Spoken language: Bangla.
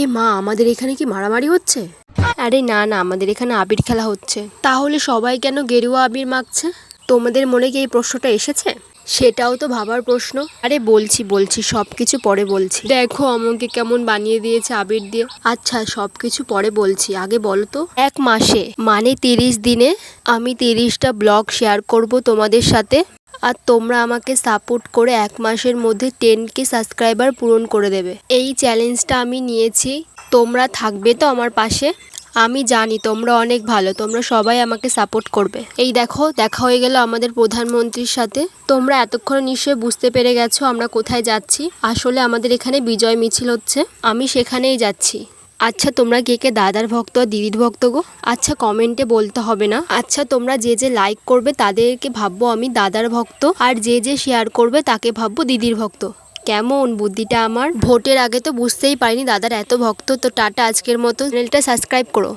এ মা, আমাদের এখানে কি মারামারি হচ্ছে? আরে না না, আমাদের এখানে আবির খেলা হচ্ছে। তাহলে সবাই কেন গেরুয়া আবির মাখছে? তোমাদের মনে কি এই প্রশ্নটা এসেছে? সেটাও তো ভাবার প্রশ্ন। আরে বলছি সবকিছু পরে বলছি। দেখো আমাকে কেমন বানিয়ে দিয়েছে আবির দিয়ে। আচ্ছা সবকিছু পরে বলছি, আগে বলো তো। 1 মাসে মানে 30 দিনে আমি 30টা ব্লগ শেয়ার করব তোমাদের সাথে। আর তোমরা আমাকে সাপোর্ট করে 1 মাসের মধ্যে 10K সাবস্ক্রাইবার পূরণ করে দেবে। এই চ্যালেঞ্জটা আমি নিয়েছি। তোমরা থাকবে তো আমার পাশে? আমি জানি তোমরা অনেক ভালো, তোমরা সবাই আমাকে সাপোর্ট করবে। এই দেখো, দেখা হয়ে গেল আমাদের প্রধানমন্ত্রীর সাথে। তোমরা এতক্ষণে নিশ্চয়ই বুঝতে পেরে গেছো আমরা কোথায় যাচ্ছি। আসলে আমাদের এখানে বিজয় মিছিল হচ্ছে, আমি সেখানেই যাচ্ছি। আচ্ছা তোমরা কে কে দাদার ভক্ত আর দিদির ভক্ত গো? আচ্ছা কমেন্টে বলতে হবে না। আচ্ছা তোমরা যে যে লাইক করবে তাদেরকে ভাববো আমি দাদার ভক্ত, আর যে যে শেয়ার করবে তাকে ভাববো দিদির ভক্ত। কেমন বুদ্ধিটা আমার? ভোটের আগে তো বুঝতেই পারিনি দাদার এত ভক্ত। তো টাটা, আজকের মতো চ্যানেলটা সাবস্ক্রাইব করো।